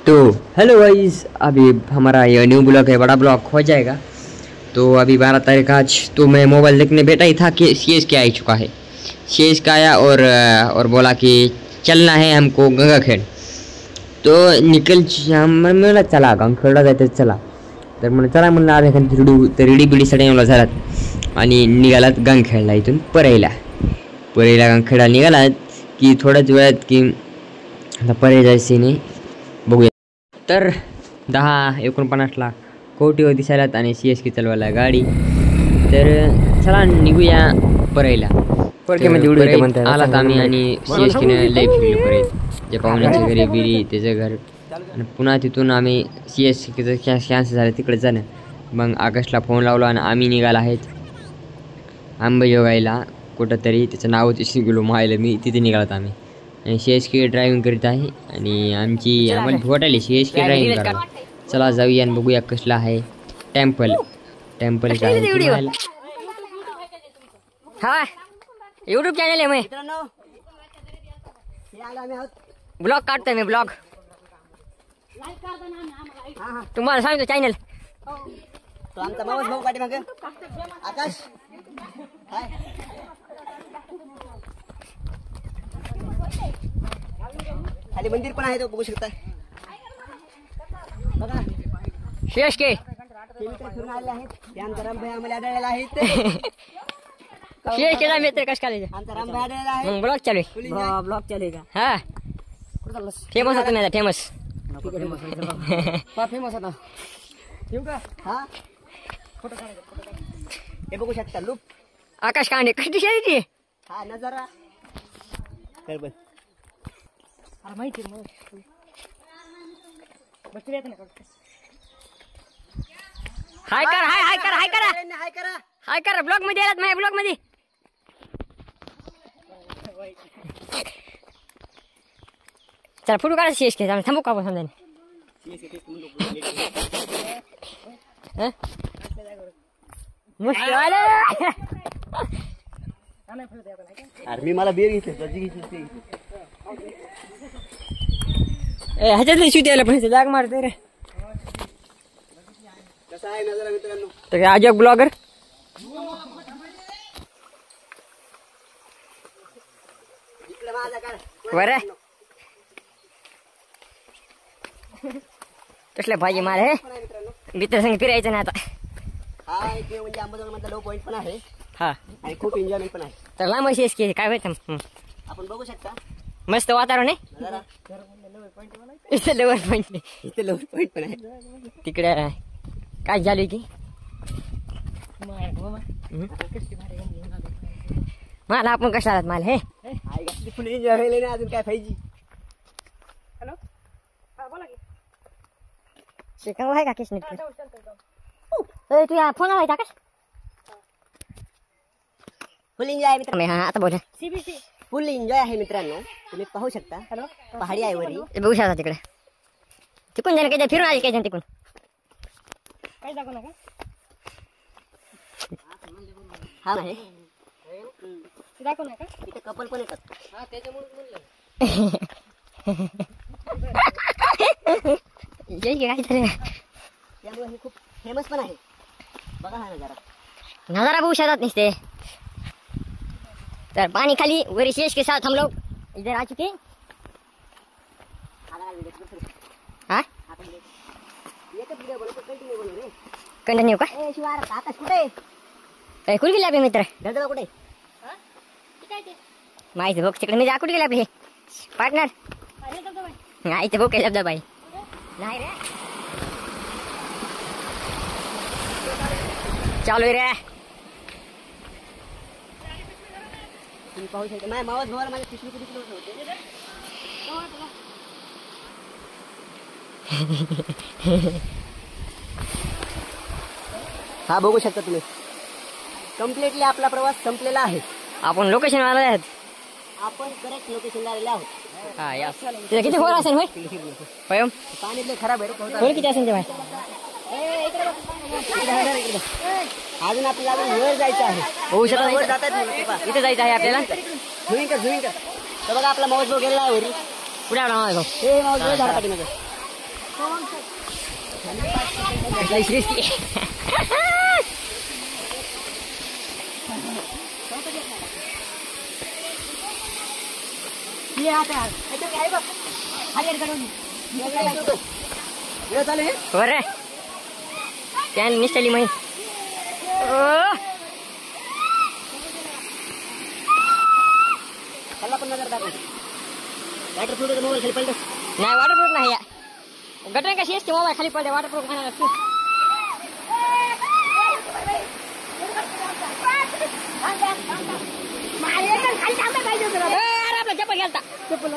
तो hello guys, अभी हमारा ये न्यू ब्लॉग है, बड़ा ब्लॉग हो जाएगा। तो अभी 12 तारीख आज, तो मैं मोबाइल देखने बैठा ही था कि CSK आ चुका है। CSK आया और बोला कि चलना है हमको गंगाखेड। तो मला चला गंगाखेडला जायचं चला, तर म्हणून चला म्हणलं आज एखादी रेडी बिडी सगळ्यांना झालात आणि निघालात गंगाखेडला। इथून परईला गंगाखेडला निघालात की थोड्याच वेळात की आता परई जायचं नाही, बघूया। तर 10-49 कोटीवर दिसायलात आणि CSK चालवायला गाडी। तर चला निघूया परईला। आलात आम्ही आणि CSKने लय फिरलो परत, जे पाहुण्याच्या घरी बिरी त्याचं घर, आणि पुन्हा तिथून आम्ही CSKचं कॅन्सल झालं तिकडे जाणं। मग आकाशला फोन लावला आणि आम्ही निघाला आहेत अंबेजोगाईला कुठंतरी, त्याचं नावच विसरून गेलो मायला मी। तिथे निघालात आम्ही आणि CSK ड्रायव्हिंग करीत आहे आणि आम्हाला भोट आली CSK ड्रायव्हिंग करायला। चला जाऊया आणि बघूया कसला आहे टेम्पल काय आहे। हा यूट्यूब चॅनल आहे, ब्लॉग काढतोय मी ब्लॉग, तुम्हाला सांगतो चॅनल। तो आमचा मावस भाऊ पाठी मागे आकाश खाली मंदिर पण आहे, तो बघू शकता। बघा CSK फिरून आलेले आहेत, ते आमचा रामभाई आम्हाला आढळलेला आहे। CSKचा मित्र कस काढायचा, आमचा रामभाई आढळलेला आहे। मग ब्लॉग चालू आहे, ब्लॉग चालू का? हा फेमस होता नाही फेमस, फेमस होता। येऊ का? हा हे बघू शकता लूप आकाश कांडे कशी शाळेची हा नजारा कर बस। अरे माहिती हाय कर हाय करा हाय करा हाय करा, ब्लॉग मध्ये आलात माझ्या ब्लॉग मध्ये। चला फोटो काढा CSK, थांबू का आपण समजा अरे मी मला बियर घेतली ह्याच्यातली शूट यायला पण जाग मारते रे। कसा आहे नजारा मित्रांनो? तर आज एक ब्लॉगर इकडे माझा काढ बरं कसलं पाहिजे मला हे मित्र संग फिरायचं ना आता। हा इथे म्हणजे अंबाजोगाईमधला लो पॉइंट पण आहे हा आणि खूप एन्जॉयमेंट पण आहे। तर लांब CSK काय माहिती, आपण बघू शकता मस्त वातावरण आहे जरा इथे लेवर पॉइंट, इथे लो पॉइंट पण आहे। तिकडे काय झालं की मला आपण कशा आलात मला हे फुल एन्जॉय व्हायला नाही अजून काय पाहिजे। हॅलो हा बोला की शिकाव आहे का किसने तू या फोन आला आकाश फुल एन्जॉय आहे मित्रांनो। हा आता बोला फुल एन्जॉय आहे मित्रांनो, तुम्ही पाहू शकता। हॅलो पहाडी आहे वरी, बघू शकता तिकडे तिकून जाणं काही फिरून आले काही जण तिकून काय दाखवू नका हा नाही दाखवू नका, इथे कपल पण येतात। हा त्याच्यामुळे काय झालं त्यामुळे हे खूप फेमस पण आहे। बघा हा नजारा बघू शकतात नसते। तर पानी खाली वरी CSK के साथ हम लोग इधर आ चुके। हाँ कंटिन्यू का आकाश कुठे कुठे गेले आपले मित्र धबधबा कुठे माहिती बघ तिकडे मी जा कुठे गेले आपले पार्टनर नाही ते बघ काय धबधबा आहे नाही रे चालू रे तुम्ही पाहू शकता। माझ्या मावस भावाला माझ्या पिशवी कुठे होते हा बघू शकता तुम्ही, कम्प्लिटली आपला प्रवास संपलेला आहे। आपण लोकेशन आलो आहेत, आपण करेक्ट लोकेशनला आलेलो आहोत। हा या तिथे किती फोन असेल होय पयम पाणी लय खराब आहे फोन किती असेल ते भाई अजून आपल्याला वर जायचं आहे। होऊ शकत वर नाही जातात इथे जायचं आहे आपल्याला। झुईंग कर तर बघा आपला मावस भाऊ गेलेला आहे वरी पुढे आला हे मावस भाऊ झाला पाठीमागे ये आता आहे बघ खाली कडून बरं त्या निसटली माही कल्ला पण नजर दाखव वॉटरप्रूफ मोबाईल खाली पडलं नाही वॉटरप्रूफ नाही या गटर कशी असते मोबाईल खाली पडते वॉटरप्रूफ खाणार असतो अरे आपला चप्पल गेलता चप्पल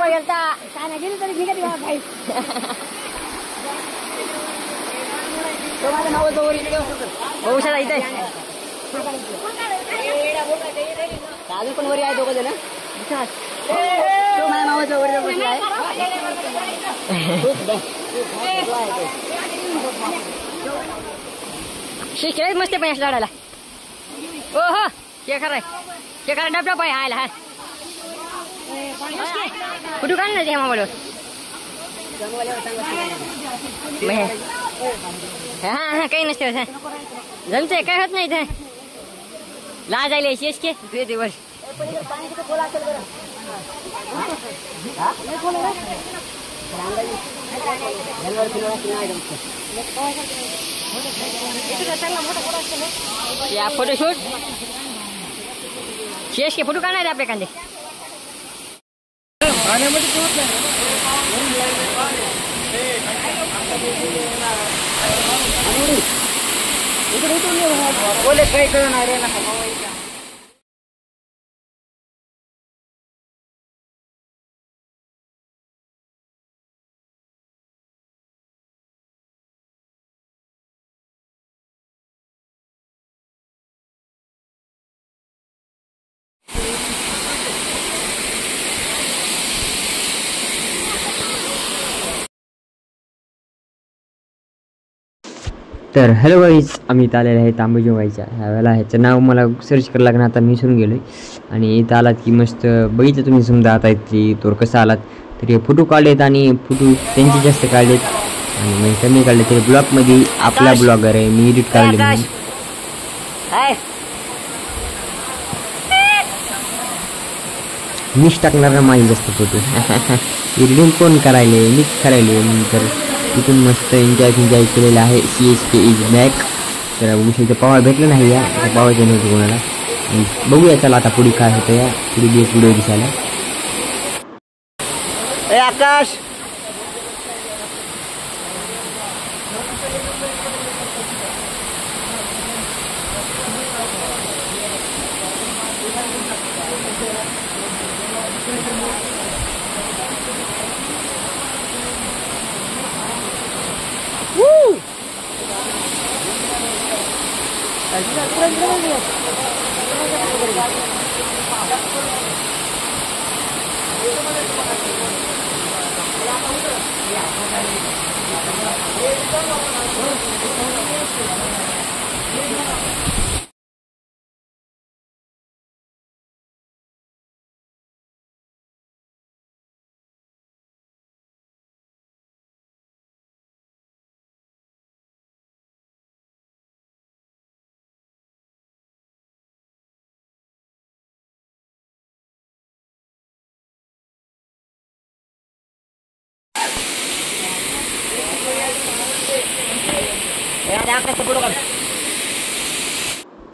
गेलता काय नाही गेली तरी निघत भाई तो माझ्या नावाचं वर होऊ शकता इथे अजून पण वरी आहे दोघं जण तो माझ्या नावाचं वर बसला आहे शिकायच मस्त पण लढायला ओ हो ते खरं डबडा पाय हायला हा कुठं काढ ना ते मोबाईलवर हा हा काही नसते जमते काय होत नाही इथे लाज आली शेष के तुझे दिवस या फोटोशूट शेष के फोटो काढणार आपले कांदे बोले काही करणार रे ना तर हॅलो गाईज, आम्ही इथं आलेलं आहे तांबेजोगाईच्या ह्या वेळेला ह्याचं नाव मला सर्च करायला लागणार, आता मी विसरून गेलो आहे. आणि इथं आलात की मस्त बघितलं तुम्ही समजा आता इथली तोर कसं आलात तरी फोटो काढलेत आणि फोटो त्यांचे जास्त काढलेत आणि मी कमी काढले तरी ब्लॉगमध्ये आपला ब्लॉगर आहे मी एडिट काढले म्हणून. मीच टाकणार ना माझे जास्त फोटो एडिटिंग कोण करायले मीच करायले तर इथून मस्त एन्जॉय केलेलं आहे. CSK is back. तर इथं पावा भेटलं नाही या पावायचं नव्हतं कोणाला. बघूया चला आता पुढे काय होतं या पुढे व्हिडिओ दिसायला. आकाश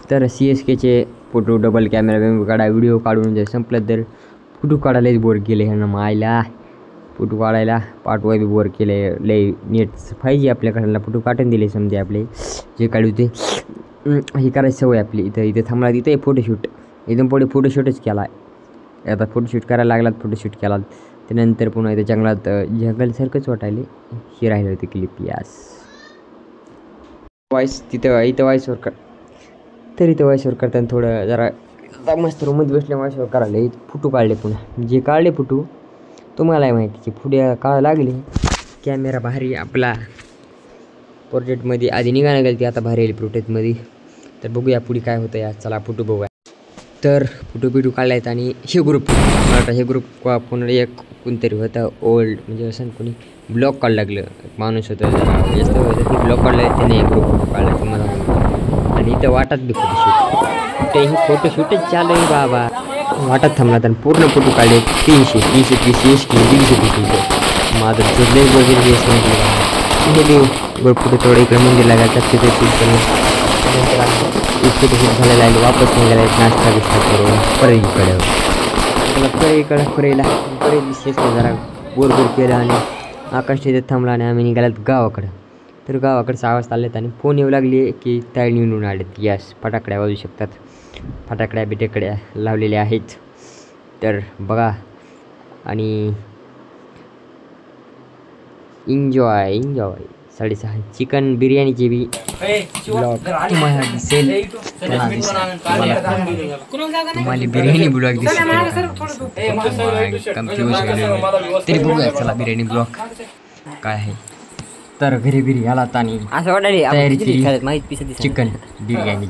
तर CSKचे फोटो डबल कॅमेरा काढा व्हिडिओ काढून जर संपलं तर फोटो काढायलाच बोर केले ह्यांना मायला. फोटो काढायला पाठवाय बी बोर केले लय नेट 5G आपल्याकडला फोटो काढून दिले समजे आपले जे काढू ते हे करायची सवय आपली. इथं थांबला तिथे फोटोशूट इथून पुढे फोटोशूटच केला आहे. आता फोटोशूट करायला लागलात फोटोशूट केला त्यानंतर पुन्हा इथं जंगलात जंगलसारखंच वाटायले हे राहिलं होते क्लिप. यास वॉईस इथं वॉईसवर कर तरी इथं वॉईसवर करताना थोडं जरा मस्त रूममध्ये बसल्या वॉईसवर करायला फोटो काढले पुन्हा जे काढले फोटो तुम्हालाही माहिती की पुढे काढायला लागले. कॅमेरा भारी आपला पोर्ट्रेटमध्ये आधी निघायला गेली ती आता भारी येईल पोर्ट्रेटमध्ये. तर बघूया पुढे काय होतं या चला फोटो बघूया. तर फोटो बिटू काढला आहेत आणि हे ग्रुप मला वाटतं हे ग्रुप पुन्हा एक कोणतरी होतं ओल्ड म्हणजे असं कोणी ब्लॉग काढ लागलं माणूस होतं जास्त होतं ते ब्लॉग काढलं त्याने ग्रुप काढला तुम्हाला आणि इथं वाटत बी फोटोशूट कुठेही फोटोशूटच चालू आहे बाबा वाटत थांबला तर पूर्ण फोटो काढले 330 150 फोटो माझं चुरले वगैरे हे बी फोटो थोडं इकडे मंदिरला जातात तिथे शूट करून फोटोशूट झालेला आहे वापस निघाला नाश्ता बिस्टा करून परेला विशेष जरा बोर केलं आणि आकाश तिथे थांबला आणि आम्ही निघाल्यात गावाकडं तर गावाकडचं आवाज चाललेत आणि फोन येऊ लागले की ताळणी निवडून आलेत यस फटाकड्या वाजू शकतात फटाकड्या बिटाकड्या लावलेल्या आहेत तर बघा आणि एन्जॉय 6:30 चिकन बिर्याणीची बी ब्लॉग तुम्हाला दिसेल तुम्हाला बिर्याणी ब्लॉग दिसेल कन्फ्यूज तरी बघूया चला बिर्याणी ब्लॉग काय आहे तर घरी आला आणि असं वाटलं तयारीची माहिती चिकन बिर्याणी